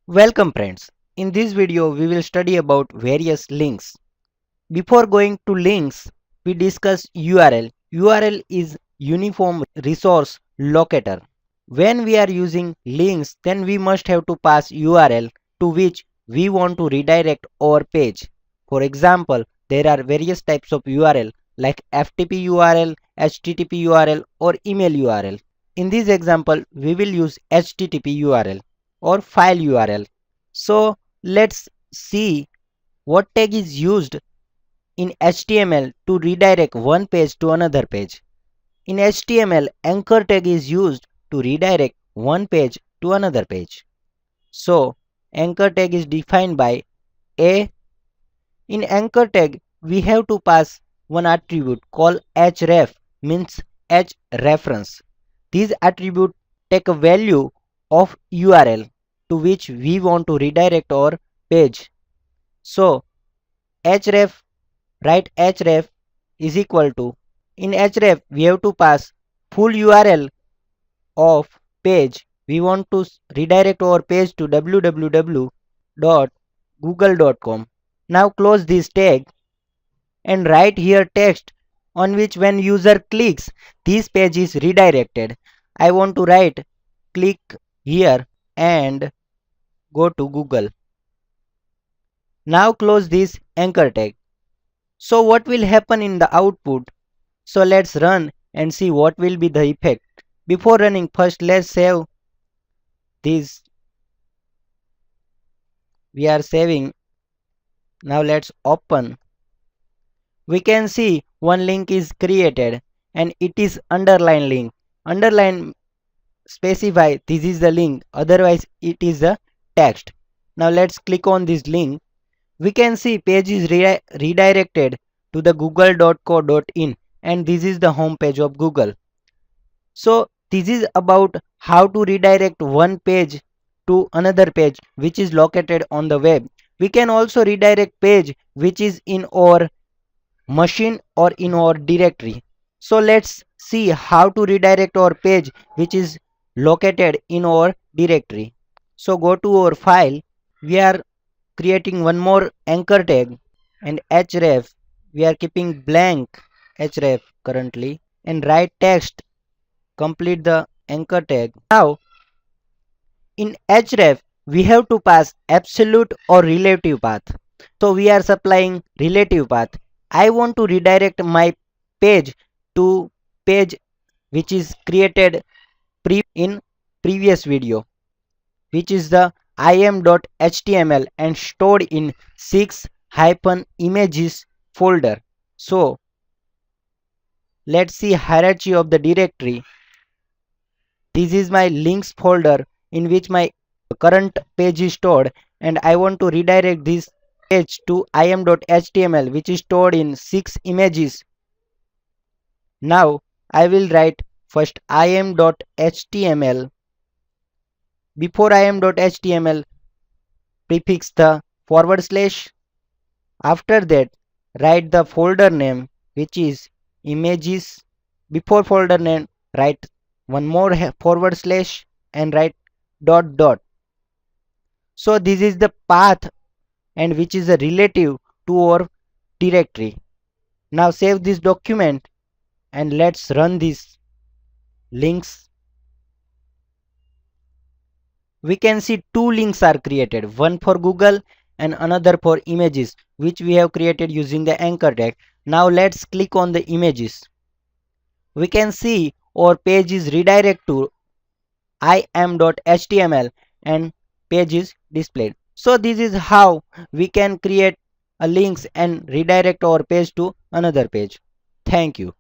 Welcome friends. In this video we will study about various links. Before going to links, we discuss URL. URL is Uniform Resource Locator. When we are using links, then we must have to pass URL to which we want to redirect our page. For example, there are various types of URL like FTP URL, HTTP URL or email URL. In this example, we will use HTTP URL or file URL. So let's see what tag is used in HTML to redirect one page to another page. In HTML, anchor tag is used to redirect one page to another page. So anchor tag is defined by a. In anchor tag, we have to pass one attribute called href, means h reference. This attribute take a value of URL to which we want to redirect our page. So href, write href is equal to, in href we have to pass full URL of page. We want to redirect our page to www.google.com. Now close this tag and write here text on which when user clicks, this page is redirected. I want to write click here and go to Google. Now close this anchor tag. So what will happen in the output? So let's run and see what will be the effect. Before running, first let's save this. We are saving. Now let's open. We can see one link is created and it is underline link. Underline specify this is the link, otherwise it is a text. Now let's click on this link. We can see page is redirected to the google.co.in and this is the home page of Google. So this is about how to redirect one page to another page which is located on the web. We can also redirect page which is in our machine or in our directory. So let's see how to redirect our page which is located in our directory. So go to our file. We are creating one more anchor tag and href. We are keeping blank href currently and write text. Complete the anchor tag. Now in href we have to pass absolute or relative path. So we are supplying relative path. I want to redirect my page to page which is created in previous video, which is the im.html and stored in 6-images folder. So let's see hierarchy of the directory. This is my links folder in which my current page is stored and I want to redirect this page to im.html which is stored in 6 images. Now I will write first im.html. Before im.html, prefix the forward slash. After that, write the folder name which is images. Before folder name, write one more forward slash and write dot dot. So this is the path and which is a relative to our directory. Now save this document and let's run these links. We can see two links are created, one for Google and another for images which we have created using the anchor tag. Now let's click on the images. We can see our page is redirected to im.html and page is displayed. So this is how we can create a links and redirect our page to another page. Thank you.